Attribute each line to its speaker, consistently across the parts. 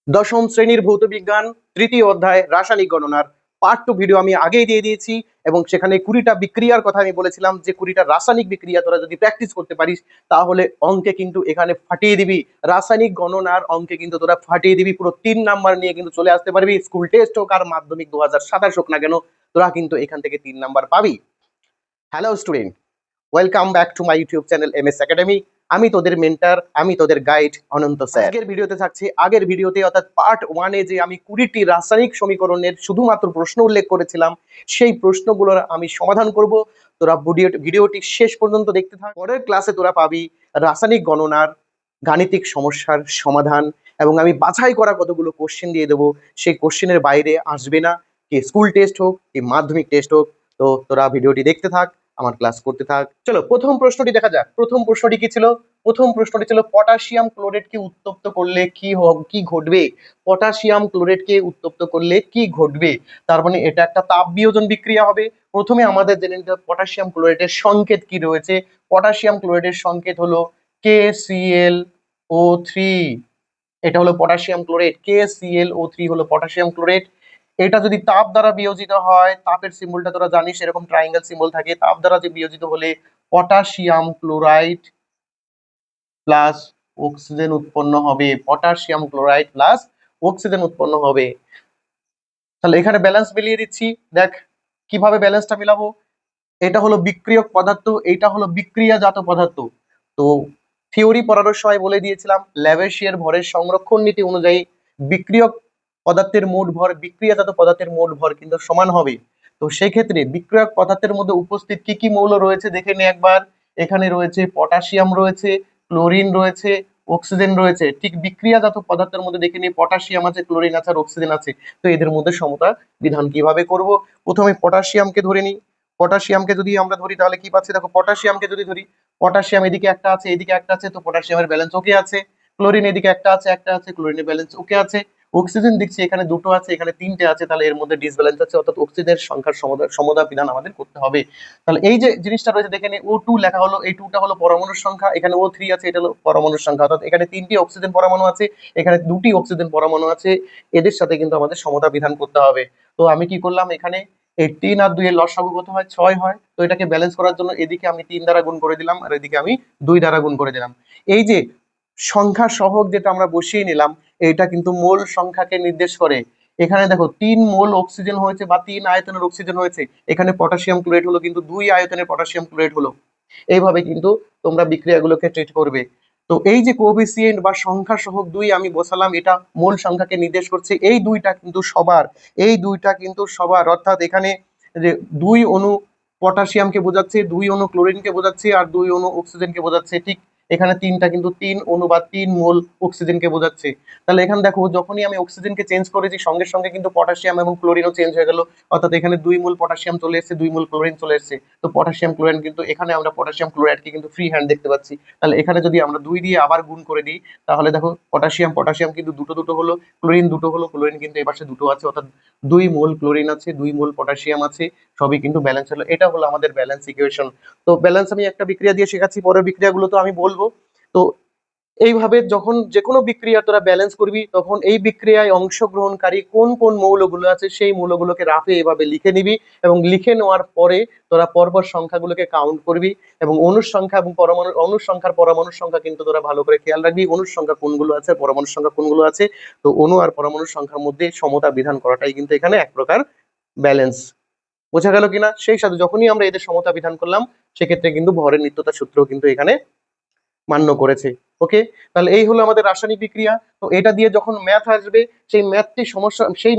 Speaker 1: দশম শ্রেণীর ভৌত বিজ্ঞান তৃতীয় অধ্যায় রাসায়নিক গণনার পার্ট 2 ভিডিও আমি আগেই দিয়ে দিয়েছি এবং সেখানে 20টা বিক্রিয়ার কথা আমি বলেছিলাম যে 20টা রাসায়নিক বিক্রিয়া তোরা যদি প্র্যাকটিস করতে পারিস তাহলে অঙ্কে কিন্তু এখানে ফাটিয়ে দিবি। রাসায়নিক গণনার অঙ্কে কিন্তু তোরা ফাটিয়ে দিবি, পুরো 3 নাম্বার নিয়ে কিন্তু চলে আসতে পারবি। স্কুল টেস্ট হোক আর মাধ্যমিক 2027 হোক না কেন, তোরা কিন্তু এখান থেকে 3 নাম্বার পাবি। Hello student, welcome back to my YouTube channel MS academy. আমি তোদের মেন্টর, আমি তোদের গাইড অনন্ত স্যার। আগের ভিডিওতে থাকছে, আগের ভিডিওতে অর্থাৎ পার্ট 1 এ যে আমি 20টি রাসায়নিক সমীকরণের শুধুমাত্র প্রশ্ন উল্লেখ করেছিলাম, সেই প্রশ্নগুলোর আমি সমাধান করব। তোরা ভিডিওটি শেষ পর্যন্ত দেখতে থাক। পরের ক্লাসে তোরা পাবি রাসায়নিক গণনার গাণিতিক সমস্যার সমাধান এবং আমি বাছাই করা কতগুলো কোশ্চেন দিয়ে দেবো। সেই কোশ্চেনের বাইরে আসবে না, কি স্কুল টেস্ট হোক কি মাধ্যমিক টেস্ট হোক। তো তোরা ভিডিওটি দেখতে থাক, আমার ক্লাস করতে থাক। চলো প্রথম প্রশ্নটি দেখা যাক। প্রথম প্রশ্নটি কি ছিল? প্রথম প্রশ্নটি ছিল পটাশিয়াম ক্লোরেটকে উত্তপ্ত করলে কি ঘটবে। পটাশিয়াম ক্লোরেটকে উত্তপ্ত করলে কি ঘটবে? তার মানে এটা একটা তাপ বিয়োজন বিক্রিয়া হবে। প্রথমে আমাদের জেনে নিতে হবে পটাশিয়াম ক্লোরেটের সংকেত কি রয়েছে। পটাশিয়াম ক্লোরেটের সংকেত হলো KClO3। এটা হলো পটাশিয়াম ক্লোরেট। KClO3 হলো পটাশিয়াম ক্লোরেট। এটা যদি তাপ দ্বারা বিয়োজিত হয়, তাপের সিম্বলটা তোরা জানিস এরকম ট্রায়াঙ্গেল সিম্বল থাকে, তাপ দ্বারা যে বিয়োজিত হলে পটাশিয়াম ক্লোরাইড প্লাস অক্সিজেন উৎপন্ন হবে। পটাশিয়াম ক্লোরাইড প্লাস অক্সিজেন উৎপন্ন হবে। তাহলে এখানে ব্যালেন্স মিলিয়ে দিচ্ছি। দেখ কিভাবে ব্যালেন্সটা মিলাবো। এটা হলো বিক্রিয়ক পদার্থ, এটা হলো বিক্রিয়াজাত পদার্থ। তো থিওরি পড়ানোর সময় বলে দিয়েছিলাম ল্যাভেশিয়ার ভরের সংরক্ষণ নীতি অনুযায়ী বিক্রিয়ক পদার্থের মোট ভর বিক্রিয়াজাত পদার্থের মোট ভর কিন্তু সমান হবে। তো সেই ক্ষেত্রে বিক্রিয়ক পদার্থের মধ্যে উপস্থিত কি কি মৌল রয়েছে দেখে নি একবার। এখানে রয়েছে পটাশিয়াম রয়েছে, ক্লোরিন রয়েছে, অক্সিজেন রয়েছে। ঠিক বিক্রিয়াজাত পদার্থের মধ্যে দেখে নি পটাশিয়াম আছে, ক্লোরিন আছে আর অক্সিজেন আছে। তো এদের মধ্যে সমতা বিধান কিভাবে করব? প্রথমে পটাশিয়ামকে ধরে নিই। পটাশিয়ামকে যদি আমরা ধরি তাহলে কি পাচ্ছি দেখো, পটাশিয়ামকে যদি ধরি, পটাশিয়াম এদিকে একটা আছে এদিকে একটা আছে, তো পটাশিয়ামের ব্যালেন্স ওকে আছে। ক্লোরিন এদিকে একটা আছে ক্লোরিনের ব্যালেন্স ওকে আছে। অক্সিজেন দেখছি এখানে দুটো আছে এখানে তিনটে আছে, তাহলে এর মধ্যে ডিসব্যালেন্স আছে, অর্থাৎ অক্সিজেনের সংখ্যার সমতা বিধান আমাদের করতে হবে। তাহলে এই যে জিনিসটা রয়েছে দেখে নিই, O2 লেখা হলো, এই 2টা হলো পরমাণুর সংখ্যা, এখানে O3 আছে এটা হলো পরমাণুর সংখ্যা, অর্থাৎ এখানে 3টি অক্সিজেন পরমাণু আছে, এখানে 2টি অক্সিজেন পরমাণু আছে, এদের সাথে কিন্তু আমাদের সমতা বিধান করতে হবে। তো আমি কি করলাম, এখানে এই 3 আর 2 এর লসাগু কত হয়? 6 হয়। তো এটাকে ব্যালেন্স করার জন্য এদিকে আমি 3 দ্বারা গুণ করে দিলাম আর এদিকে আমি 2 দ্বারা গুণ করে দিলাম। এই যে সংখ্যা সহগ যেটা আমরা বসিয়ে নিলাম, এটা কিন্তু মোল সংখ্যাকে নির্দেশ করে। এখানে দেখো 3 মোল অক্সিজেন হয়েছে বা 3 আয়তনের অক্সিজেন হয়েছে, এখানে পটাশিয়াম ক্লোরাইড হলো কিন্তু 2 আয়তনের পটাশিয়াম ক্লোরাইড হলো। এইভাবে কিন্তু তোমরা বিক্রিয়াগুলোকে ট্রিট করবে। তো এই যে কোএফিসিয়েন্ট বা সংখ্যা সহগ 2 আমি বসালাম, এটা মূল সংখ্যাকে নির্দেশ করছে। এই দুইটা কিন্তু সবার, এই দুইটা কিন্তু সবার, অর্থাৎ এখানে যে 2 অণু পটাশিয়ামকে বোঝাচ্ছে, 2 অণু ক্লোরিনকে বোঝাচ্ছে আর 2 অণু অক্সিজেনকে বোঝাচ্ছে। ঠিক এখানে 3টা কিন্তু 3 অণু বা 3 মোল অক্সিজেনকে বোঝাচ্ছে। তাহলে এখানে দেখো যখনই আমি অক্সিজেনকে চেঞ্জ করেছি সঙ্গে সঙ্গে কিন্তু পটাশিয়াম এবং ক্লোরিনও চেঞ্জ হয়ে গেল, অর্থাৎ এখানে 2 মোল পটাশিয়াম চলে এসেছে, 2 মোল ক্লোরিন চলে এসেছে। তো পটাশিয়াম ক্লোরাইড কিন্তু এখানে আমরা পটাশিয়াম ক্লোরাইডকে কিন্তু ফ্রি হ্যান্ড দেখতে পাচ্ছি। তাহলে এখানে যদি আমরা 2 দিয়ে আবার গুণ করে দিই তাহলে দেখো পটাশিয়াম পটাশিয়াম কিন্তু দুটো দুটো হলো, ক্লোরিন দুটো হলো, ক্লোরিন কিন্তু এই পাশে দুটো আছে, অর্থাৎ 2 মোল ক্লোরিন আছে 2 মোল পটাশিয়াম আছে, সবই কিন্তু ব্যালেন্স হলো। এটা হলো আমাদের ব্যালেন্স ইকুয়েশন। তো ব্যালেন্স আমি একটা বিক্রিয়া দিয়ে শেখাচ্ছি, পরের বিক্রিয়াগুলো তো আমি বলবো। তো এইভাবে যখন যে কোনো বিক্রিয়া তোরা ব্যালেন্স করবি তখন এই বিক্রিয়ায় অংশগ্রহণকারী কোন কোন মৌলগুলো আছে সেই মৌলগুলোকে রাফে এভাবে লিখে নিবি এবং লিখে নেওয়ার পরে তোরা পরপর সংখ্যাগুলোকে কাউন্ট করবি এবং অণুর সংখ্যা এবং অণুর সংখ্যার পরমাণুর সংখ্যা কিন্তু তোরা ভালো করে খেয়াল রাখবি, অণুর সংখ্যা কোনগুলো আছে পরমাণুর সংখ্যা কোনগুলো আছে। তো অণু আর পরমাণুর সংখ্যার মধ্যে সমতা বিধান করাটাই কিন্তু এখানে এক প্রকার ব্যালেন্স। বোঝা গেল কিনা? সেই সাথে যখনই আমরা এদের সমতা বিধান করলাম সেক্ষেত্রে কিন্তু ভরের নিত্যতা সূত্র কিন্তু এখানে মান্য করেছে। ওকে, তাহলে এই হলো আমাদের রাসায়নিক বিক্রিয়া। তো এটা দিয়ে যখন ম্যাথ আসবে সেই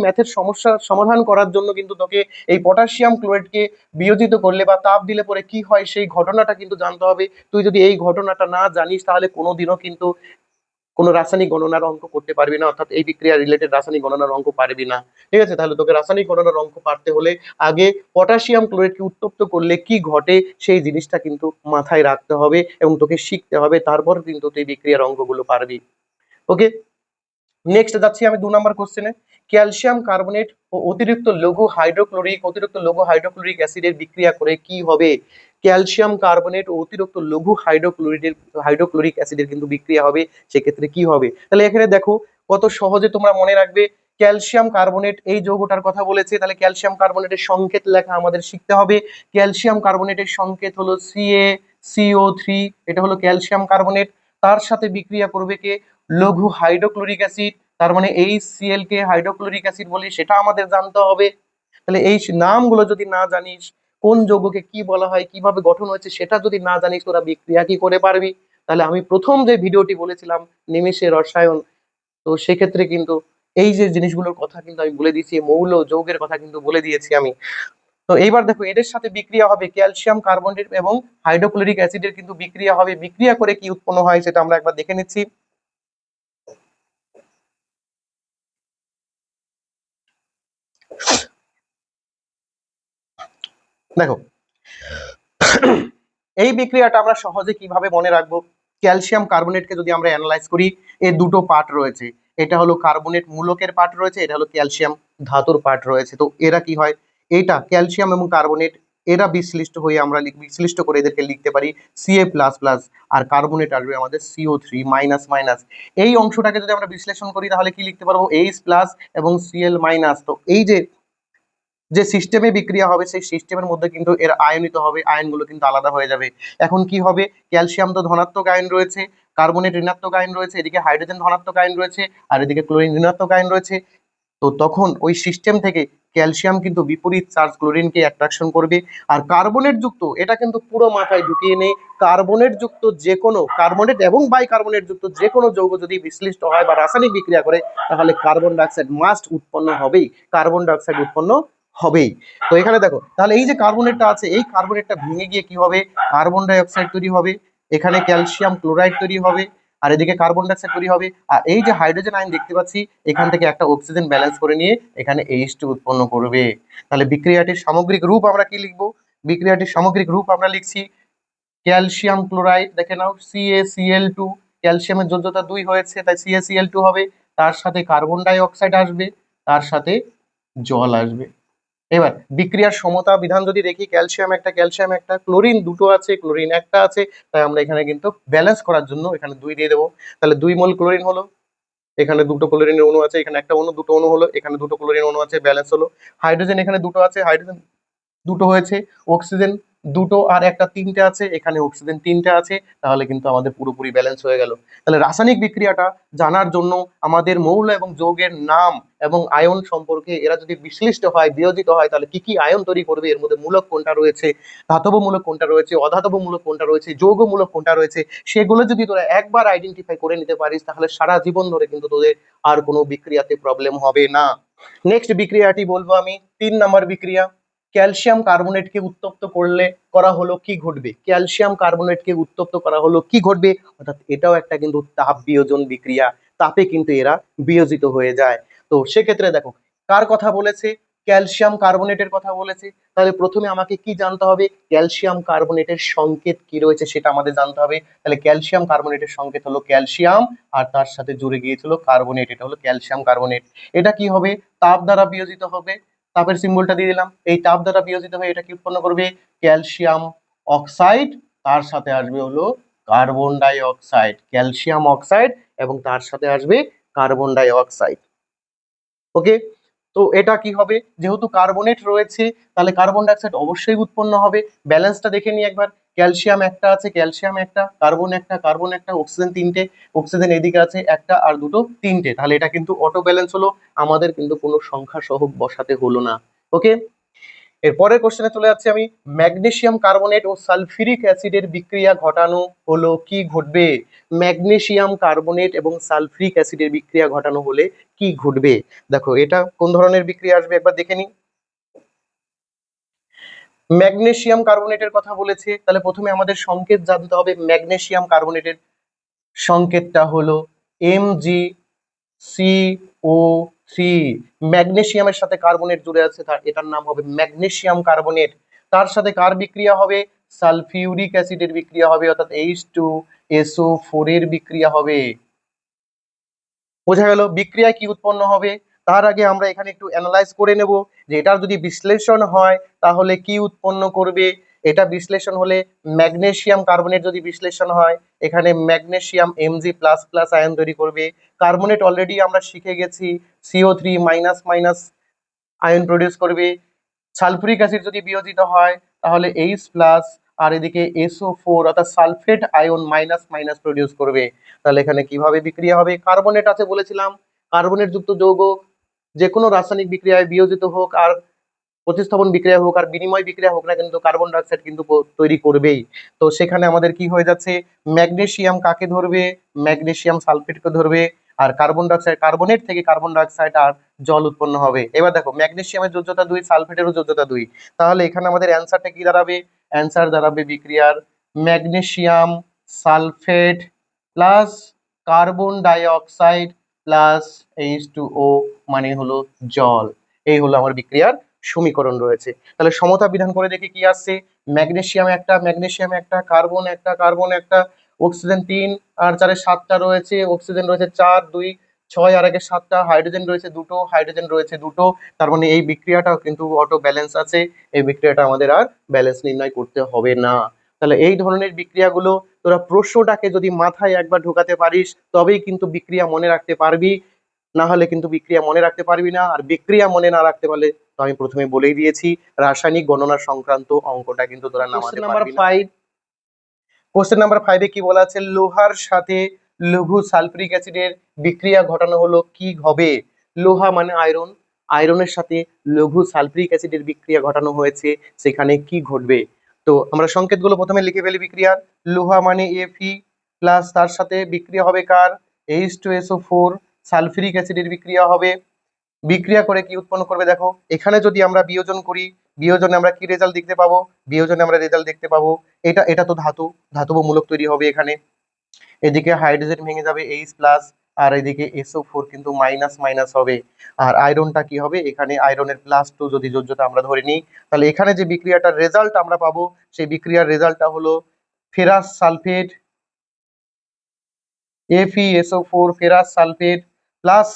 Speaker 1: ম্যাথের সমস্যা সমাধান করার জন্য কিন্তু তোকে এই পটাশিয়াম ক্লোরাইডকে বিয়োজিত করলে বা তাপ দিলে পরে কি হয় সেই ঘটনাটা কিন্তু জানতে হবে। তুই যদি এই ঘটনাটা না জানিস তাহলে কোনোদিনও কিন্তু কোনো রাসায়নিক গণনার অঙ্ক করতে পারবি না, অর্থাৎ এই বিক্রিয়া রিলেটেড রাসায়নিক গণনার অঙ্ক পারবি না। ঠিক আছে, তাহলে তোকে রাসায়নিক গণনার অঙ্ক পারতে হলে আগে পটাশিয়াম ক্লোরাইডকে উত্তপ্ত করলে কি ঘটে সেই জিনিসটা কিন্তু মাথায় রাখতে হবে এবং তোকে শিখতে হবে, তারপর কিন্তু তুই বিক্রিয়ার অঙ্কগুলো পারবি। ওকে, নেক্সট যাচ্ছি আমি 2 নম্বর কোশ্চেনে। ক্যালসিয়াম কার্বনেট ও অতিরিক্ত লঘু হাইড্রোক্লোরিক অ্যাসিডের বিক্রিয়া করে কি হবে? ক্যালসিয়াম কার্বনেট ও অতিরিক্ত লঘু হাইড্রোক্লোরিক অ্যাসিডের কিন্তু বিক্রিয়া হবে, সেক্ষেত্রে কি হবে? তাহলে এখানে দেখো কত সহজে তোমরা মনে রাখবে। ক্যালসিয়াম কার্বনেট এই যৌগটার কথা বলেছে, তাহলে ক্যালসিয়াম কার্বনেটের সংকেত লেখা আমাদের শিখতে হবে। ক্যালসিয়াম কার্বনেটের সংকেত হলো CaCO3, এটা হলো ক্যালসিয়াম কার্বনেট। তার সাথে বিক্রিয়া করবে কে? লঘু হাইড্রোক্লোরিক অ্যাসিড, তার মানে HCl কে হাইড্রোক্লোরিক অ্যাসিড বলি, সেটা আমাদের জানতে হবে। তাহলে এই নামগুলো যদি না জানিস, কোন যৌগকে কি বলা হয়, কিভাবে গঠন হয়েছে সেটা যদি না জানিস, তোরা বিক্রিয়া কি করে পারবি? তাহলে আমি প্রথম যে ভিডিওটি বলেছিলাম নিমেষে রসায়ন, তো সেক্ষেত্রে কিন্তু এই যে জিনিসগুলোর কথা কিন্তু আমি বলে দিয়েছি, মৌল যৌগের কথা কিন্তু বলে দিয়েছি আমি। তো এইবার দেখো, এদের সাথে বিক্রিয়া হবে ক্যালসিয়াম কার্বনেট এবং হাইড্রোক্লোরিক অ্যাসিডের কিন্তু বিক্রিয়া হবে। বিক্রিয়া করে কি উৎপন্ন হয় সেটা আমরা একবার দেখে নিচ্ছি। দেখো, এই বিক্রিয়াটা আমরা সহজে কিভাবে মনে রাখবো? ক্যালসিয়াম কার্বনেটকে যদি আমরা অ্যানালাইজ করি, এর দুটো পার্ট রয়েছে। এটা হলো কার্বনেট মূলকের পার্ট রয়েছে, এটা হলো ক্যালসিয়াম ধাতুর পার্ট রয়েছে। তো এরা কি হয়, এটা ক্যালসিয়াম এবং কার্বনেট এরা বিশ্লিষ্ট হয়ে আমরা বিশ্লিষ্ট করে এদেরকে লিখতে পারি Ca++, আর কার্বনেট আসবে আমাদের CO3-। এই অংশটাকে যদি আমরা বিশ্লেষণ করি তাহলে কি লিখতে পারবো? H+ এবং Cl-। তো এই যে যে সিস্টেমে বিক্রিয়া হবে সেই সিস্টেমের মধ্যে কিন্তু এর আয়নিত হবে, আয়নগুলো কিন্তু আলাদা হয়ে যাবে। এখন কি হবে, ক্যালসিয়াম তো ধনাত্মক আয়ন রয়েছে, কার্বনেট ঋণাত্মক আয়ন রয়েছে, এদিকে হাইড্রোজেন ধনাত্মক আয়ন রয়েছে, আর এদিকে ক্লোরিন ঋণাত্মক আয়ন রয়েছে। তো তখন ওই সিস্টেম থেকে ক্যালসিয়াম কিন্তু বিপরীত চার্জ ক্লোরিনকে অ্যাট্রাকশন করবে। আর কার্বনেট যুক্ত, এটা কিন্তু পুরো মাথায় ঢুকিয়ে নেই, কার্বনেট যুক্ত যে কোনো কার্বনেট এবং বাইকার্বনেট যুক্ত যে কোনো যৌগ যদি বিশ্লিষ্ট হয় বা রাসায়নিক বিক্রিয়া করে, তাহলে কার্বন ডাইঅক্সাইড মাস্ট উৎপন্ন হবেই, কার্বন ডাইঅক্সাইড উৎপন্ন হবেই। তো এখানে দেখো, তাহলে এই যে কার্বনেটটা আছে, এই কার্বনেটটা ভেঙে গিয়ে কি হবে? কার্বন ডাইঅক্সাইড তৈরি হবে, এখানে ক্যালসিয়াম ক্লোরাইড তৈরি হবে, আর এদিকে কার্বন ডাইঅক্সাইড তৈরি হবে। আর এই যে হাইড্রোজেন আয়ন দেখতে পাচ্ছি, এখান থেকে একটা অক্সিজেন ব্যালেন্স করে নিয়ে এখানে H2 উৎপন্ন করবে। তাহলে বিক্রিয়াটির সামগ্রিক রূপ আমরা কি লিখবো? বিক্রিয়াটির সামগ্রিক রূপ আমরা লিখছি ক্যালসিয়াম ক্লোরাইড, দেখে নাও CaCl2, ক্যালসিয়ামের যোজ্যতা 2 হয়েছে তাই CaCl2 হবে, তার সাথে কার্বন ডাই অক্সাইড আসবে, তার সাথে জল আসবে। এবার বিক্রিয়ার সমতা বিধান যদি দেখি, ক্যালসিয়াম একটা, ক্যালসিয়াম একটা, ক্লোরিন দুটো আছে, ক্লোরিন একটা আছে, তাই আমরা এখানে কিন্তু ব্যালেন্স করার জন্য এখানে 2 দিয়ে দেবো। তাহলে 2 মোল ক্লোরিন হলো, এখানে দুটো ক্লোরিনের অণু আছে, এখানে একটা অণু, দুটো অণু হলো, এখানে দুটো ক্লোরিন অণু আছে, ব্যালেন্স হলো। হাইড্রোজেন এখানে দুটো আছে, হাইড্রোজেন দুটো হয়েছে, অক্সিজেন দুটো আর একটা তিনটে আছে, এখানে অক্সিজেন তিনটে আছে, তাহলে কিন্তু আমাদের পুরোপুরি ব্যালেন্স হয়ে গেল। তাহলে রাসায়নিক বিক্রিয়াটা জানার জন্য আমাদের মৌল এবং যৌগের নাম এবং আয়ন সম্পর্কে, এরা যদি বিশ্লিষ্ট হয় বিয়োজিত হয় তাহলে কি কি আয়ন তৈরি করবে, এর মধ্যে মূলক কোনটা রয়েছে, ধাতব মূলক কোনটা রয়েছে, অধাতব মূলক কোনটা রয়েছে, যৌগ মূলক কোনটা রয়েছে, সেগুলো যদি তোরা একবার আইডেন্টিফাই করে নিতে পারিস তাহলে সারা জীবন ধরে কিন্তু তোদের আর কোনো বিক্রিয়াতে প্রবলেম হবে না। নেক্সট বিক্রিয়াটি বলবো আমি, 3 নম্বর বিক্রিয়া। ক্যালসিয়াম কার্বনেটকে উত্তপ্ত করলে করা হলো কি ঘটবে? ক্যালসিয়াম কার্বনেটকে উত্তপ্ত করা হলো কি ঘটবে? অর্থাৎ এটাও একটা কিন্তু তাপ বিয়োজন বিক্রিয়া, তাপে কিন্তু এরা বিয়োজিত হয়ে যায়। তো সেক্ষেত্রে দেখো, কার কথা বলেছে? ক্যালসিয়াম কার্বনেটের কথা বলেছে। তাহলে প্রথমে আমাকে কি জানতে হবে? ক্যালসিয়াম কার্বনেটের সংকেত কি রয়েছে সেটা আমাদের জানতে হবে। তাহলে ক্যালসিয়াম কার্বনেটের সংকেত হলো ক্যালসিয়াম, আর তার সাথে জুড়ে গিয়েছিল কার্বনেট, এটা হলো ক্যালসিয়াম কার্বনেট। এটা কি হবে? তাপ দ্বারা বিয়োজিত হবে, তাপের সিম্বলটা দিয়ে দিলাম। এই তাপ দ্বারা বিয়োজিত হয়ে এটা কি উৎপন্ন করবে? ক্যালসিয়াম অক্সাইড, তার সাথে আসবে হলো carbon die oxide, calcium oxide এবং তার সাথে আসবে কার্বন ডাই অক্সাইড। ওকে, তো এটা কি হবে? যেহেতু কার্বনেট রয়েছে তাহলে কার্বন ডাইঅক্সাইড অবশ্যই উৎপন্ন হবে। ব্যালেন্সটা দেখে নিই একবার, ক্যালসিয়াম একটা আছে, ক্যালসিয়াম একটা, কার্বন একটা, কার্বন একটা, অক্সিজেন তিনটে, অক্সিজেন এদিকে আছে একটা আর দুটো তিনটে, তাহলে এটা কিন্তু অটো ব্যালেন্স হলো, আমাদের কিন্তু কোনো সংখ্যা সহগ বসাতে হলো না। ওকে, এর পরের কোশ্চেনে চলে যাচ্ছি আমি। ম্যাগনেসিয়াম কার্বনেট ও সালফিউরিক অ্যাসিডের বিক্রিয়া ঘটানো হলো কি ঘটবে? ম্যাগনেসিয়াম কার্বনেট এবং সালফিউরিক অ্যাসিডের বিক্রিয়া ঘটানো হলে কি ঘটবে? দেখো, এটা কোন ধরনের বিক্রিয়া আসবে একবার দেখে নিই। ম্যাগনেসিয়াম কার্বনেটের কথা বলেছে, তাহলে প্রথমে আমাদের সংকেত জানতে হবে। ম্যাগনেসিয়াম কার্বনেটের সংকেতটা হলো MgCO3। ম্যাগনেসিয়ামের সাথে কার্বনেট জুড়ে আছে, তার এটার নাম হবে ম্যাগনেসিয়াম কার্বনেট। তার সাথে কার বিক্রিয়া হবে? সালফিউরিক অ্যাসিডের বিক্রিয়া হবে, অর্থাৎ H2SO4 এর বিক্রিয়া হবে। বোঝা গেল বিক্রিয়া কি উৎপন্ন হবে। তার আগে আমরা এখানে একটু অ্যানালাইজ করে নেব যে এটার যদি বিশ্লেষণ হয় তাহলে কি উৎপন্ন করবে। এটা বিশ্লেষণ হলে ম্যাগনেসিয়াম কার্বনেট যদি বিশ্লেষণ হয়, এখানে magnesium Mg plus plus ion তৈরি করবে। কার্বনেট অলরেডি আমরা শিখে গেছি CO3 minus minus ion produce করবে। সালফুরিক অ্যাসিড যদি বিয়োজিত হয় তাহলে H প্লাস, আর এদিকে SO4 অর্থাৎ sulphate ion minus minus produce করবে। তাহলে এখানে কিভাবে বিক্রিয়া হবে? কার্বনেট আছে বলেছিলাম, কার্বনেট যুক্ত যৌগ যে কোনো রাসায়নিক বিক্রিয়ায় বিয়োজিত হোক আর প্রতিস্থাপন বিক্রিয়া হোক আর বিনিময় বিক্রিয়া হোক না, কিন্তু কার্বন ডাইঅক্সাইড কিন্তু তৈরি করবেই। তো সেখানে আমাদের কি হয়ে যাচ্ছে, ম্যাগনেসিয়াম কাকে ধরবে? ম্যাগনেসিয়াম সালফেটকে ধরবে, আর কার্বন ডাইঅক্সাইড, কার্বনেট থেকে কার্বন ডাইঅক্সাইড আর জল উৎপন্ন হবে। এবার দেখো ম্যাগনেসিয়ামের যোজ্যতা 2, সালফেটেরও যোজ্যতা 2, তাহলে এখানে আমাদের অ্যান্সারটা কি দাঁড়াবে? অ্যান্সার দাঁড়াবে বিক্রিয়ার magnesium sulphate plus carbon dioxide plus H2O মানে হলো জল। এই হলো আমার বিক্রিয়ার সমীকরণ রয়েছে। তাহলে সমতা বিধান করে দেখি কি আসছে। ম্যাগনেসিয়াম একটা, ম্যাগনেসিয়াম একটা, কার্বন একটা, কার্বন একটা, অক্সিজেন 3 আর 4 7টা রয়েছে, অক্সিজেন রয়েছে 4 2 6 আর 1 7টা, হাইড্রোজেন রয়েছে দুটো, হাইড্রোজেন রয়েছে দুটো। তার মানে এই বিক্রিয়াটাও কিন্তু অটো ব্যালেন্স আছে, এই বিক্রিয়াটা আমাদের আর ব্যালেন্স নির্ণয় করতে হবে না। তাহলে এই ধরনের বিক্রিয়াগুলো তোরা প্রশ্নটাকে যদি মাথায় একবার ঢোকাতে পারিস তবেই কিন্তু বিক্রিয়া মনে রাখতে পারবি, না হলে কিন্তু বিক্রিয়া মনে রাখতে পারবি না। আর বিক্রিয়া মনে না রাখতে পারলে তো আমি প্রথমে বলেই দিয়েছি, রাসায়নিক গণনা সংক্রান্ত অঙ্কটা কিন্তু তোরা নামাতে পারবি না। কোশ্চেন নাম্বার 5 কি বলা আছে? লোহার সাথে লঘু সালফিউরিক অ্যাসিডের বিক্রিয়া ঘটানো হলো কি হবে? লোহা মানে আয়রন, আয়রনের সাথে লঘু সালফিউরিক অ্যাসিডের বিক্রিয়া ঘটানো হয়েছে, সেখানে কি ঘটবে? তো আমরা সংকেতগুলো প্রথমে লিখে ফেলি বিক্রিয়ার। লোহা মানে Fe প্লাস তার সাথে বিক্রিয়া হবে কার? H2SO4, সালফিউরিক অ্যাসিডের বিক্রিয়া হবে। বিক্রিয়া করে কি উৎপন্ন করবে দেখো, এখানে যদি আমরা বিয়োজন করি, বিয়োজনে আমরা কি রেজাল্ট দেখতে পাবো? বিয়োজনে আমরা রেজাল্ট দেখতে পাবো এটা এটা তো ধাতু, ধাতব মূলক তৈরি হবে এখানে। এদিকে হাইড্রোজেন ভেঙে যাবে H প্লাস, আর এদিকে SO4 কিন্তু মাইনাস মাইনাস হবে। আর আয়রনটা কি হবে? এখানে আয়রনের +2 যদি যোজ্যতা আমরা ধরে নিই, তাহলে এখানে যে বিক্রিয়াটার রেজাল্ট আমরা পাবো সেই বিক্রিয়ার রেজাল্টটা হলো ferrous sulphate FeSO4 ferrous sulphate plus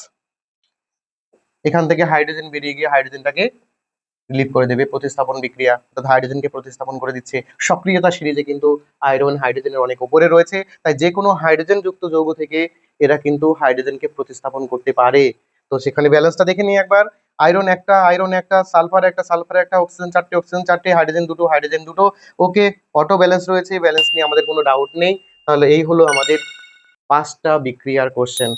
Speaker 1: এখান থেকে হাইড্রোজেন বেরিয়ে গিয়ে হাইড্রোজেনটাকে রিলিভ করে দেবে, প্রতিস্থাপন বিক্রিয়া, অর্থাৎ হাইড্রোজেনকে প্রতিস্থাপন করে দিচ্ছে। সক্রিয়তা সিরিজে কিন্তু আয়রন হাইড্রোজেনের অনেক উপরে রয়েছে, তাই যে কোনো হাইড্রোজেন যুক্ত যৌগ থেকে এরা কিন্তু হাইড্রোজেনকে প্রতিস্থাপন করতে পারে। তো সেখানে ব্যালেন্সটা দেখে নিই একবার। আয়রন একটা, আয়রন একটা, সালফার একটা, সালফার একটা, অক্সিজেন 4টে, অক্সিজেন 4টে, হাইড্রোজেন দুটো, হাইড্রোজেন দুটো। ওকে, অটো ব্যালেন্স রয়েছে, ব্যালেন্স নিয়ে আমাদের কোনো ডাউট নেই। তাহলে এই হলো আমাদের 5টা বিক্রিয়ার কোশ্চেন।